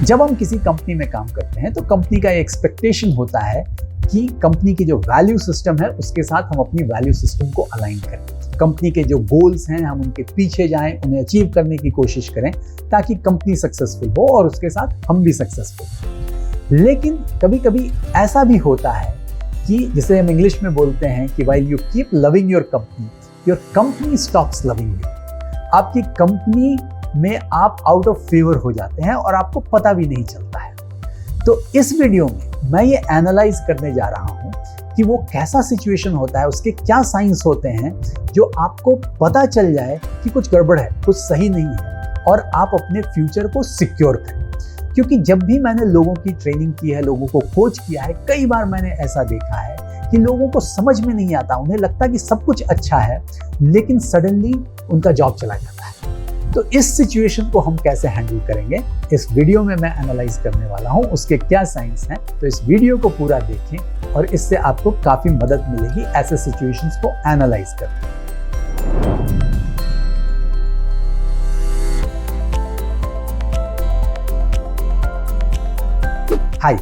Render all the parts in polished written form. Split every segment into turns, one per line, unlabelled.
जब हम किसी कंपनी में काम करते हैं तो कंपनी का एक्सपेक्टेशन होता है कि कंपनी की जो वैल्यू सिस्टम है उसके साथ हम अपनी वैल्यू सिस्टम को अलाइन करें। कंपनी के जो गोल्स हैं हम उनके पीछे जाएं, उन्हें अचीव करने की कोशिश करें ताकि कंपनी सक्सेसफुल हो और उसके साथ हम भी सक्सेसफुल हो। लेकिन कभी कभी ऐसा भी होता है कि जिसे हम इंग्लिश में बोलते हैं कि while you keep loving your company stops loving you. आपकी कंपनी में आप आउट ऑफ फेवर हो जाते हैं और आपको पता भी नहीं चलता है। तो इस वीडियो में मैं ये एनालाइज करने जा रहा हूं कि वो कैसा सिचुएशन होता है, उसके क्या साइंस होते हैं जो आपको पता चल जाए कि कुछ गड़बड़ है, कुछ सही नहीं है और आप अपने फ्यूचर को सिक्योर करें। क्योंकि जब भी मैंने लोगों की ट्रेनिंग की है, लोगों को कोच किया है, कई बार मैंने ऐसा देखा है कि लोगों को समझ में नहीं आता, उन्हें लगता कि सब कुछ अच्छा है लेकिन सडनली उनका जॉब चला जाता है। तो इस सिचुएशन को हम कैसे हैंडल करेंगे, इस वीडियो में मैं एनालाइज करने वाला हूं, उसके क्या साइंस हैं। तो इस वीडियो को पूरा देखें और इससे आपको काफी मदद मिलेगी ऐसे सिचुएशंस को एनालाइज करने। हाय,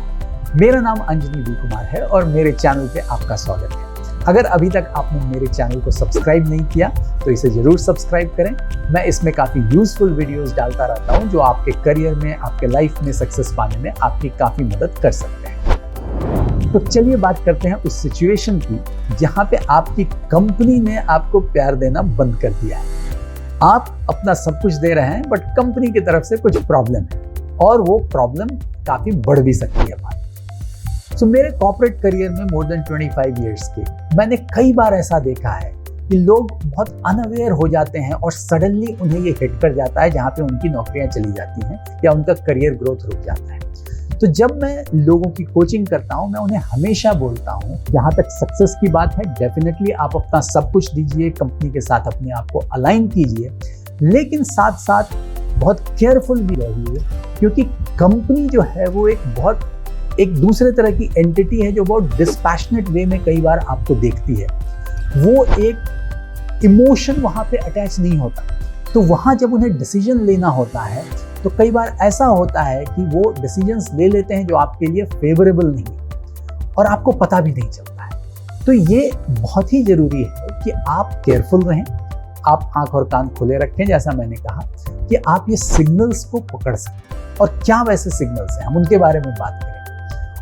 मेरा नाम अंजनी वी कुमार है और मेरे चैनल पे आपका स्वागत है। अगर अभी तक आपने मेरे चैनल को सब्सक्राइब नहीं किया तो इसे जरूर सब्सक्राइब करें। मैं इसमें काफ़ी यूजफुल वीडियोस डालता रहता हूं जो आपके करियर में, आपके लाइफ में सक्सेस पाने में आपकी काफ़ी मदद कर सकते हैं। तो चलिए बात करते हैं उस सिचुएशन की जहां पे आपकी कंपनी ने आपको प्यार देना बंद कर दिया है। आप अपना सब कुछ दे रहे हैं बट कंपनी की तरफ से कुछ प्रॉब्लम है और वो प्रॉब्लम काफ़ी बढ़ भी सकती है। So, मेरे कॉर्पोरेट करियर में मोर देन 25 इयर्स के मैंने कई बार ऐसा देखा है कि लोग बहुत अनअवेयर हो जाते हैं और सडनली उन्हें ये हिट कर जाता है जहाँ पे उनकी नौकरियां चली जाती हैं या उनका करियर ग्रोथ रुक जाता है। तो जब मैं लोगों की कोचिंग करता हूँ मैं उन्हें हमेशा बोलता हूँ, जहाँ तक सक्सेस की बात है डेफिनेटली आप अपना सब कुछ दीजिए, कंपनी के साथ अपने आप को अलाइन कीजिए, लेकिन साथ साथ बहुत केयरफुल भी रहिए क्योंकि कंपनी जो है वो एक दूसरे तरह की एंटिटी है जो बहुत डिस्पैशनेट वे में कई बार आपको देखती है। वो एक इमोशन वहाँ पे अटैच नहीं होता। तो वहाँ जब उन्हें डिसीजन लेना होता है तो कई बार ऐसा होता है कि वो डिसीजंस ले लेते हैं जो आपके लिए फेवरेबल नहीं है और आपको पता भी नहीं चलता है। तो ये बहुत ही ज़रूरी है कि आप केयरफुल रहें, आप आँख और कान खुले रखें, जैसा मैंने कहा कि आप ये सिग्नल्स को पकड़ सकें। और क्या वैसे सिग्नल्स हैं, हम उनके बारे में बात करें।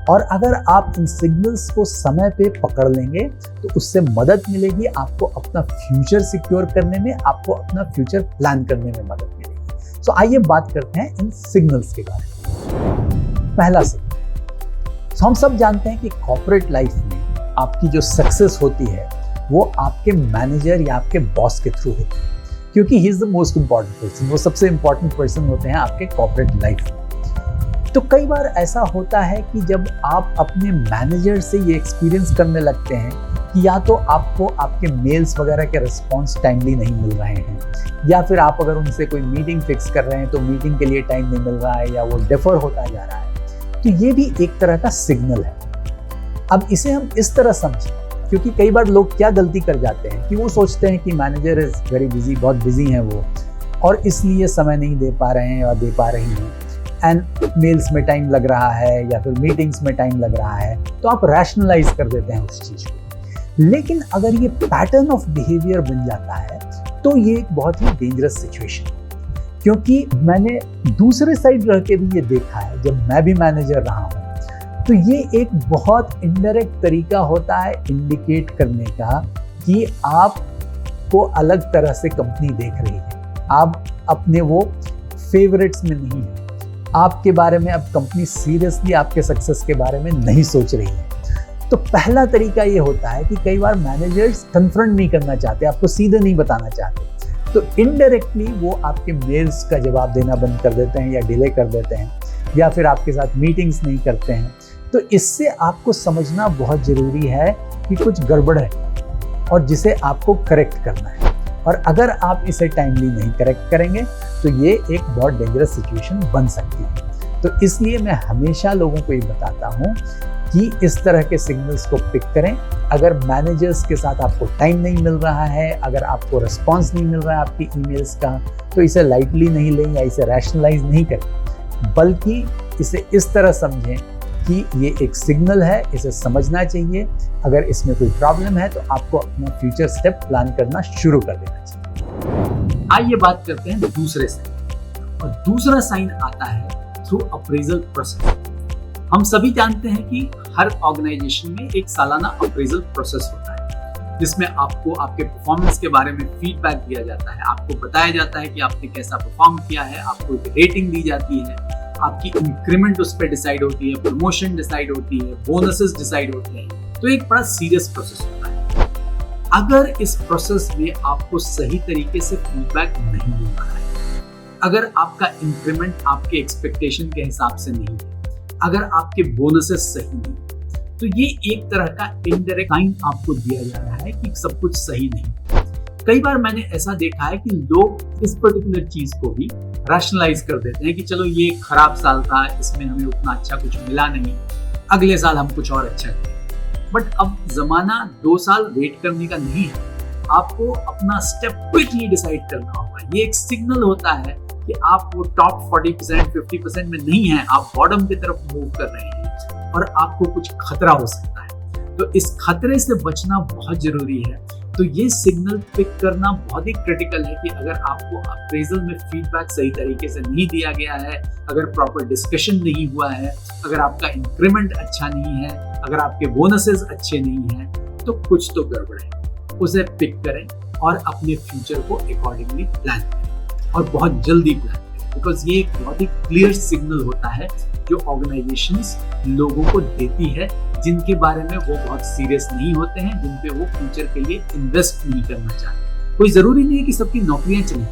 और अगर आप इन सिग्नल्स को समय पे पकड़ लेंगे तो उससे मदद मिलेगी आपको अपना फ्यूचर सिक्योर करने में, आपको अपना फ्यूचर प्लान करने में मदद मिलेगी। सो आइए बात करते हैं इन सिग्नल्स के बारे में। पहला सिग्नल, हम सब जानते हैं कि कॉर्पोरेट लाइफ में आपकी जो सक्सेस होती है वो आपके मैनेजर या आपके बॉस के थ्रू होती है क्योंकि he is the most important person. वो सबसे इंपॉर्टेंट पर्सन होते हैं आपके कॉर्पोरेट लाइफ में। तो कई बार ऐसा होता है कि जब आप अपने मैनेजर से ये एक्सपीरियंस करने लगते हैं कि या तो आपको आपके मेल्स वगैरह के रिस्पॉन्स टाइमली नहीं मिल रहे हैं या फिर आप अगर उनसे कोई मीटिंग फिक्स कर रहे हैं तो मीटिंग के लिए टाइम नहीं मिल रहा है या वो डिफर होता जा रहा है, तो ये भी एक तरह का सिग्नल है। अब इसे हम इस तरह समझें क्योंकि कई बार लोग क्या गलती कर जाते हैं कि वो सोचते हैं कि मैनेजर इज़ वेरी बिजी, बहुत बिजी हैं वो और इसलिए समय नहीं दे पा रहे हैं या दे पा रही हैं एंड मेल्स में टाइम लग रहा है या फिर मीटिंग्स में टाइम लग रहा है, तो आप रैशनलाइज कर देते हैं उस चीज़ को। लेकिन अगर ये पैटर्न ऑफ बिहेवियर बन जाता है तो ये एक बहुत ही डेंजरस सिचुएशन है क्योंकि मैंने दूसरे साइड रह के भी ये देखा है। जब मैं भी मैनेजर रहा हूँ तो ये एक बहुत इनडायरेक्ट तरीका होता है इंडिकेट करने का कि आपको अलग तरह से कंपनी देख रही है, आप अपने वो फेवरेट्स में नहीं है, आपके बारे में अब कंपनी सीरियसली आपके सक्सेस के बारे में नहीं सोच रही है। तो पहला तरीका ये होता है कि कई बार मैनेजर्स कन्फ्रंट नहीं करना चाहते, आपको सीधे नहीं बताना चाहते, तो इनडायरेक्टली वो आपके मेल्स का जवाब देना बंद कर देते हैं या डिले कर देते हैं या फिर आपके साथ मीटिंग्स नहीं करते हैं। तो इससे आपको समझना बहुत ज़रूरी है कि कुछ गड़बड़ है और जिसे आपको करेक्ट करना है। और अगर आप इसे टाइमली नहीं करेक्ट करेंगे तो ये एक बहुत डेंजरस सिचुएशन बन सकती है। तो इसलिए मैं हमेशा लोगों को ये बताता हूँ कि इस तरह के सिग्नल्स को पिक करें। अगर मैनेजर्स के साथ आपको टाइम नहीं मिल रहा है, अगर आपको रिस्पॉन्स नहीं मिल रहा है आपकी ईमेल्स का, तो इसे लाइटली नहीं लें या इसे रैशनलाइज नहीं करें, बल्कि इसे इस तरह समझें कि ये एक सिग्नल है, इसे समझना चाहिए। अगर इसमें कोई प्रॉब्लम है तो आपको अपना फ्यूचर स्टेप प्लान करना शुरू कर देना चाहिए। आइए बात करते हैं दूसरे साइन, और दूसरा साइन आता है थ्रू अप्रेजल प्रोसेस। हम सभी जानते हैं कि हर ऑर्गेनाइजेशन में एक सालाना अप्रेजल प्रोसेस होता है, जिसमें आपको आपके परफॉर्मेंस के बारे में फीडबैक दिया जाता है, आपको बताया जाता है कि आपने कैसा परफॉर्म किया है, आपको एक रेटिंग दी जाती है, आपकी इंक्रीमेंट उस पर डिसाइड होती है, प्रमोशन डिसाइड होती है, बोनसेस डिसाइड होते हैं। तो एक बड़ा सीरियस प्रोसेस होता है। अगर इस प्रोसेस में आपको सही तरीके से फीडबैक नहीं मिल रहा है, अगर आपका इंक्रीमेंट आपके एक्सपेक्टेशन के हिसाब से नहीं है, अगर आपके बोनसेस सही नहीं, तो ये एक तरह का इनडायरेक्ट साइन आपको दिया जा रहा है कि सब कुछ सही नहीं। कई बार मैंने ऐसा देखा है कि लोग इस पर्टिकुलर चीज को भी रैशनलाइज कर देते हैं कि चलो ये खराब साल था, इसमें हमें उतना अच्छा कुछ मिला नहीं, अगले साल हम कुछ और अच्छा करें। बट अब जमाना 2 साल वेट करने का नहीं है, आपको अपना स्टेप क्विकली डिसाइड करना होगा। ये एक सिग्नल होता है कि आप वो टॉप 40% 50% में नहीं है, आप बॉटम की तरफ मूव कर रहे हैं और आपको कुछ खतरा हो सकता है। तो इस खतरे से बचना बहुत जरूरी है। तो ये सिग्नल पिक करना बहुत ही क्रिटिकल है कि अगर आपको अप्रेजल में फीडबैक सही तरीके से नहीं दिया गया है, अगर प्रॉपर डिस्कशन नहीं हुआ है, अगर आपका इंक्रीमेंट अच्छा नहीं है, अगर आपके बोनसेस अच्छे नहीं हैं, तो कुछ तो गड़बड़ है। उसे पिक करें और अपने फ्यूचर को अकॉर्डिंगली प्लान करें, और बहुत जल्दी प्लान करें, बिकॉज ये एक बहुत ही क्लियर सिग्नल होता है जो ऑर्गेनाइजेशंस लोगों को देती है, जिनके बारे में वो बहुत सीरियस नहीं होते हैं, जिन पे वो फ्यूचर के लिए इन्वेस्ट नहीं करना चाहते। कोई जरूरी नहीं है कि सबकी नौकरियां चलें,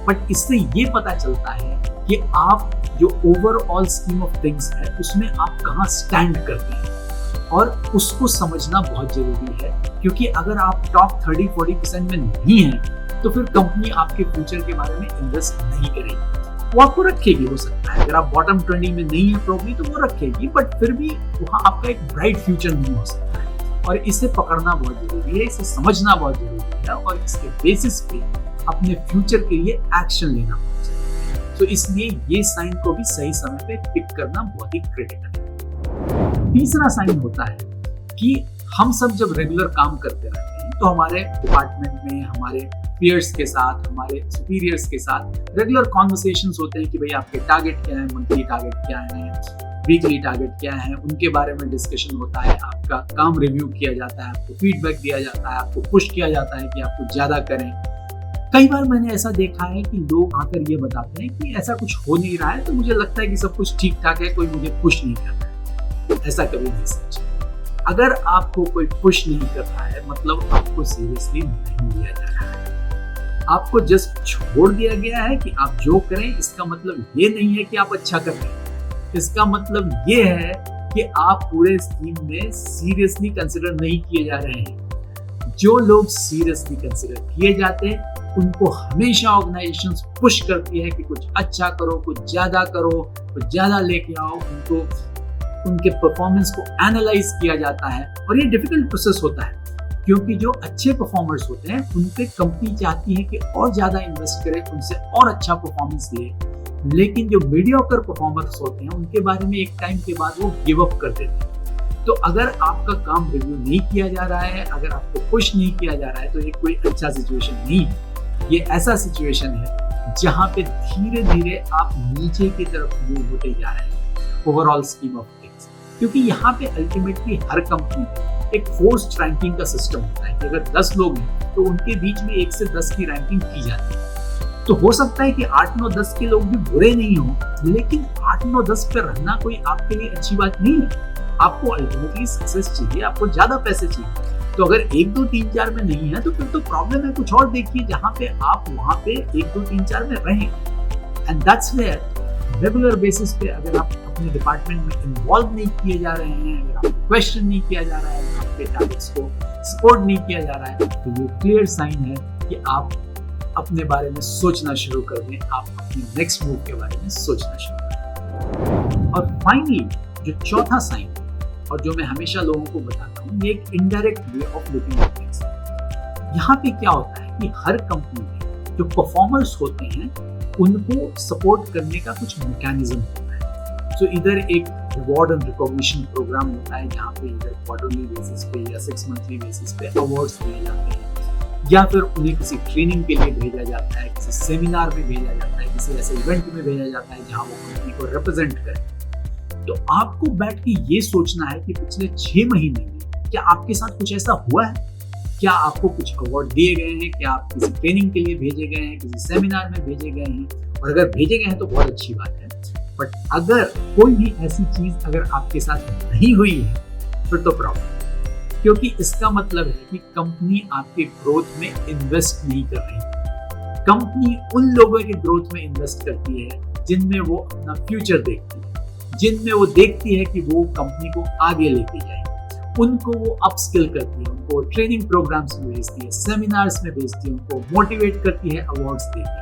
बट इससे ये पता चलता है कि आप जो ओवरऑल स्कीम ऑफ थिंग्स है उसमें आप कहाँ स्टैंड करते हैं, और उसको समझना बहुत जरूरी है। क्योंकि अगर आप टॉप 30-40% में नहीं हैं, तो फिर कंपनी आपके फ्यूचर के बारे में इन्वेस्ट नहीं करेगी। वो आपको रखेगी, हो सकता है अगर आप बॉटम 20 में नहीं है प्रॉब्ली तो वो रखेगी, बट फिर भी वहाँ आपका एक ब्राइट फ्यूचर नहीं हो सकता है। और इसे पकड़ना बहुत जरूरी है, इसे समझना बहुत जरूरी है, और इसके बेसिस पे अपने फ्यूचर के लिए एक्शन लेना बहुत जरूरी है। तो इसलिए ये साइन को भी सही समय पे पिक करना बहुत ही क्रिटिकल है। तीसरा साइन होता है कि हम सब जब रेगुलर काम करते रहते हैं तो हमारे डिपार्टमेंट में हमारे पीयर्स के साथ, हमारे सुपीरियर्स के साथ रेगुलर कॉन्वर्सेशंस होते हैं कि भाई आपके टारगेट क्या है, मंथली टारगेट क्या है, वीकली टारगेट क्या है, उनके बारे में डिस्कशन होता है, आपका काम रिव्यू किया जाता है, आपको फीडबैक दिया जाता है, आपको पुश किया जाता है कि आप कुछ ज़्यादा करें। कई बार मैंने ऐसा देखा है कि लोग आकर ये बताते हैं कि ऐसा कुछ हो नहीं रहा है, तो मुझे लगता है कि सब कुछ ठीक ठाक है, कोई मुझे पुश नहीं कर रहा है। ऐसा कभी नहीं सोचें। अगर आपको कोई पुश नहीं कर रहा है, मतलब आपको सीरियसली नहीं लिया जा रहा है, आपको जस्ट छोड़ दिया गया है कि आप जो करें। इसका मतलब ये नहीं है कि आप अच्छा कर रहे हैं, इसका मतलब ये है कि आप पूरे स्कीम में सीरियसली कंसिडर नहीं किए जा रहे हैं। जो लोग सीरियसली कंसिडर किए जाते हैं उनको हमेशा ऑर्गेनाइजेशंस पुश करती है कि कुछ अच्छा करो, कुछ ज्यादा करो, कुछ ज्यादा लेके आओ। उनको उनके परफॉर्मेंस को एनालाइज किया जाता है, और ये डिफिकल्ट प्रोसेस होता है क्योंकि जो अच्छे परफॉर्मर्स होते हैं उन पे कंपनी चाहती है कि और ज्यादा इन्वेस्ट करे, उनसे और अच्छा परफॉर्मेंस ले। लेकिन जो मीडियोकर परफॉर्मर्स होते हैं उनके बारे में एक टाइम के बाद वो गिव अप कर देते हैं। तो अगर आपका काम रिव्यू नहीं किया जा रहा है, अगर आपको पुश नहीं किया जा रहा है, तो ये कोई अच्छा सिचुएशन नहीं है। ये ऐसा सिचुएशन है जहां पे धीरे धीरे आप नीचे की तरफ मूव होते जा रहे हैं ओवरऑल स्कीम ऑफ थिंग्स। क्योंकि यहाँ पे अल्टीमेटली हर कंपनी में एक फोर्स्ड रैंकिंग का सिस्टम होता है कि अगर 10 लोग हैं तो उनके बीच में 1 से 10 की रैंकिंग की जाती है। तो हो सकता है कि 8, 9, 10 के लोग भी बुरे नहीं हो, लेकिन 8, 9, 10 पे रहना कोई आपके लिए अच्छी बात नहीं है। आपको अल्टीमेटली सक्सेस चाहिए, आपको ज्यादा पैसे चाहिए। तो अगर 1, 2, 3, 4 में नहीं है तो फिर तो प्रॉब्लम है। कुछ और देखिए जहाँ पे आप वहाँ पे 1, 2, 3, 4 में रहें। And that's where regular basis पे अगर आप अपने डिपार्टमेंट में इन्वॉल्व नहीं किए जा रहे हैं, अगर आपको क्वेश्चन नहीं किया जा रहा है, अगर आपके टारगेट्स को सपोर्ट नहीं किया जा रहा है, तो ये क्लियर साइन है कि आप अपने बारे में सोचना शुरू कर दें, आप अपने नेक्स्ट मूव के बारे में सोचना शुरू करें। और फाइनली जो चौथा साइन, और जो मैं हमेशा लोगों को बताता हूँ, ये एक indirect way of looking at things. यहाँ पे क्या होता है कि हर कंपनी में जो परफॉर्मर्स होते हैं उनको सपोर्ट करने का कुछ मैकेनिज्म होता है। सो इधर एक रिवॉर्ड एंड रिकॉग्निशन प्रोग्राम होता है जहाँ पे इधर क्वार्टरली बेसिस पे या 6 मंथली बेसिस पे अवार्ड्स दिए जाते हैं, या फिर उन्हें किसी ट्रेनिंग के लिए भेजा जाता है, किसी सेमिनार में भेजा जाता है, किसी ऐसे इवेंट में भेजा जाता है जहाँ वो कंपनी को रिप्रेजेंट करे। तो आपको बैठ के ये सोचना है कि पिछले 6 महीने में क्या आपके साथ कुछ ऐसा हुआ है? क्या आपको कुछ अवार्ड दिए गए हैं? क्या आप किसी ट्रेनिंग के लिए भेजे गए हैं, किसी सेमिनार में भेजे गए हैं? और अगर भेजे गए हैं तो बहुत अच्छी बात है, बट अगर कोई भी ऐसी चीज अगर आपके साथ नहीं हुई है फिर तो प्रॉब्लम, क्योंकि इसका मतलब है कि कंपनी आपके ग्रोथ में इन्वेस्ट नहीं कर रही है। कंपनी उन लोगों के ग्रोथ में इन्वेस्ट करती है जिनमें वो अपना फ्यूचर देखती है, जिनमें वो देखती है कि वो कंपनी को आगे लेके जाए। उनको वो अपस्किल करती है, उनको ट्रेनिंग प्रोग्राम्स में भेजती है, सेमिनार्स में भेजती है, उनको मोटिवेट करती है, अवार्ड्स देती है।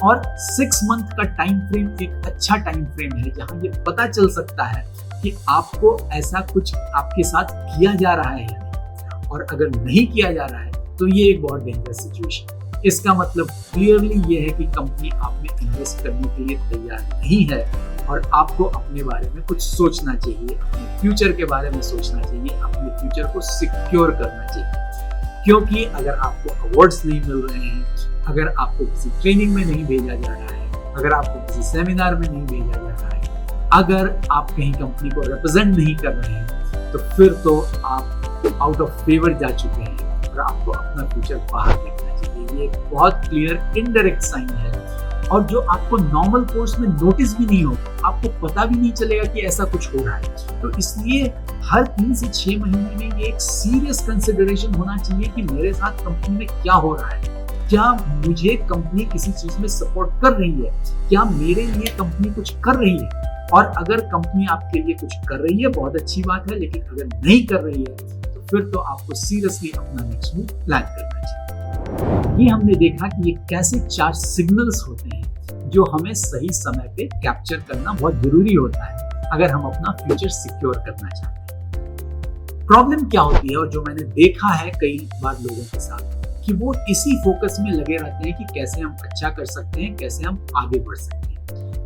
और 6 मंथ का टाइम फ्रेम एक अच्छा टाइम फ्रेम है जहां ये पता चल सकता है कि आपको ऐसा कुछ आपके साथ किया जा रहा है या नहीं। और अगर नहीं किया जा रहा है तो ये एक बहुत डेंजरस सिचुएशन। इसका मतलब क्लियरली ये है कि कंपनी आप में इन्वेस्ट करने के लिए तैयार नहीं है और आपको अपने बारे में कुछ सोचना चाहिए, अपने फ्यूचर के बारे में सोचना चाहिए, अपने फ्यूचर को सिक्योर करना चाहिए। क्योंकि अगर आपको अवार्ड्स नहीं मिल रहे हैं, अगर आपको किसी ट्रेनिंग में नहीं भेजा जा रहा है, अगर आपको किसी सेमिनार में नहीं भेजा जा रहा है, अगर आप कहीं कंपनी को रिप्रेजेंट नहीं कर रहे हैं, तो फिर तो आप आउट ऑफ फेवर जा चुके हैं और आपको अपना फ्यूचर बाहर देखना चाहिए। ये एक बहुत क्लियर इनडायरेक्ट साइन है और जो आपको नॉर्मल कोर्स में नोटिस भी नहीं होगा, आपको पता भी नहीं चलेगा कि ऐसा कुछ हो रहा है। तो इसलिए हर 3 से 6 महीने में ये एक सीरियस कंसिडरेशन होना चाहिए कि मेरे साथ कंपनी में क्या हो रहा है, क्या मुझे कंपनी किसी चीज में सपोर्ट कर रही है, क्या मेरे लिए कंपनी कुछ कर रही है। और अगर कंपनी आपके लिए कुछ कर रही है बहुत अच्छी बात है, लेकिन अगर नहीं कर रही है तो फिर तो आपको सीरियसली अपना नेक्स्ट मूव प्लान करना चाहिए। ये हमने देखा कि ये कैसे 4 सिग्नल्स होते हैं जो हमें सही समय पे कैप्चर करना बहुत जरूरी होता है अगर हम अपना फ्यूचर सिक्योर करना चाहते हैं। प्रॉब्लम क्या होती है और जो मैंने देखा है कई बार लोगों के साथ कि वो इसी फोकस में लगे रहते हैं कि कैसे हम अच्छा कर सकते हैं, कैसे हम आगे बढ़ सकते हैं।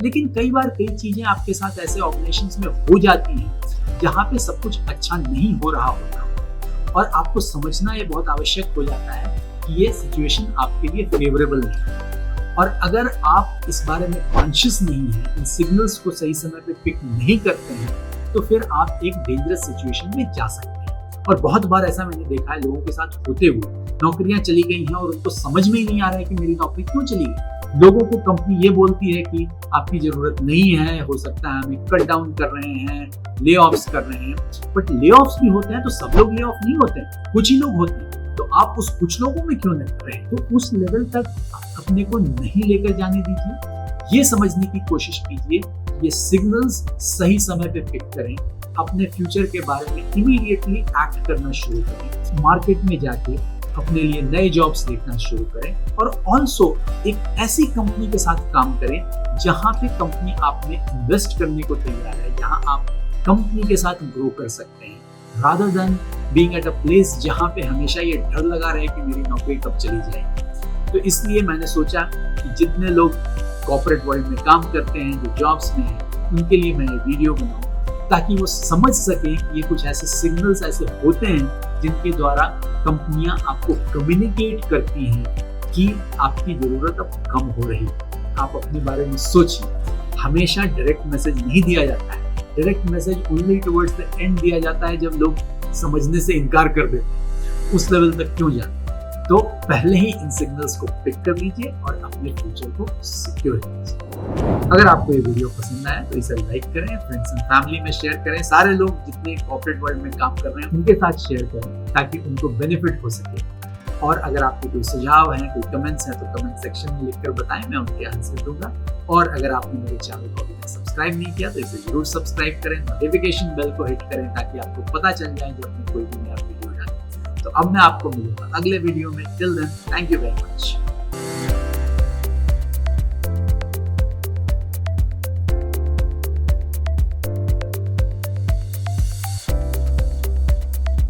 लेकिन कई बार कई चीजें आपके साथ ऐसे ऑर्गेनाइजेशंस में हो जाती हैं जहां पे सब कुछ अच्छा नहीं हो रहा होता और आपको समझना ये बहुत आवश्यक हो जाता है कि ये सिचुएशन आपके लिए फेवरेबल नहीं है। और अगर आप इस बारे में कॉन्शियस नहीं है, इन सिग्नल्स को सही समय पे पिक नहीं करते हैं, तो फिर आप एक डेंजरस सिचुएशन में जा सकते हैं। और बहुत बार ऐसा मैंने देखा है लोगों के साथ होते हुए, नौकरियां चली गई हैं और उनको समझ में ही नहीं आ रहा है कि मेरी नौकरी क्यों चली गई। लोगों को कंपनी ये बोलती है कि आपकी जरूरत नहीं है, हो सकता है हमें कट डाउन कर रहे हैं, ले ऑफ्स कर रहे हैं। बट ले ऑफ्स भी होते हैं तो सब लोग ले ऑफ नहीं होते हैं, कुछ ही लोग होते हैं। तो आप उस कुछ लोगों में क्यों नहीं कर रहे हैं? तो उस लेवल तक अपने को नहीं लेकर जाने दीजिए। ये समझने की कोशिश कीजिए, ये सिग्नल्स सही समय पे पिक करें, अपने फ्यूचर के बारे में इमीडिएटली एक्ट करना शुरू करें, मार्केट में जाके अपने लिए नए जॉब्स देखना शुरू करें और ऑल्सो एक ऐसी कंपनी के साथ काम करें जहां पे कंपनी आप में इन्वेस्ट करने को तैयार है, जहां आप कंपनी के साथ ग्रो कर सकते हैं, rather than being at a place जहां पे हमेशा ये डर लगा रहे कि मेरी नौकरी कब चली जाएगी। तो इसलिए मैंने सोचा कि जितने लोग कॉर्पोरेट वर्ल्ड में काम करते हैं, जो जॉब्स में हैं, उनके लिए मैं ये वीडियो बनाऊं ताकि वो समझ सके कि ये कुछ ऐसे सिग्नल्स ऐसे होते हैं जिनके द्वारा कंपनियां आपको कम्युनिकेट करती हैं कि आपकी जरूरत अब कम हो रही है। आप अपने बारे में सोचिए। हमेशा डायरेक्ट मैसेज नहीं दिया जाता है, direct message only towards the end दिया जाता है जब लोग समझने से इनकार कर देते हैं। उस लेवल तक क्यों जाना? तो पहले ही इन सिग्नल्स को पिक कर लीजिए और अपने फ्यूचर को सिक्योर कीजिए। अगर आपको ये वीडियो पसंद आया तो इसे लाइक करें, फ्रेंड्स एंड फैमिली में शेयर करें, सारे लोग जितने कॉर्पोरेट वर्ल्ड में काम कर रहे हैं उनके साथ शेयर करें ताकि उनको बेनिफिट हो सके। और अगर आपके कोई सुझाव हैं, कोई कमेंट्स हैं तो कमेंट सेक्शन में लिखकर बताएं, मैं उनके आंसर दूंगा। और अगर आपने मेरे चैनल को अभी तक सब्सक्राइब नहीं किया तो इसे जरूर सब्सक्राइब करें, नोटिफिकेशन बेल को हिट करें ताकि आपको पता चल जाए जब मैं कोई भी नया वीडियो डालूं। तो अब मैं आपको मिलूंगा अगले वीडियो में। Till then, thank you very much.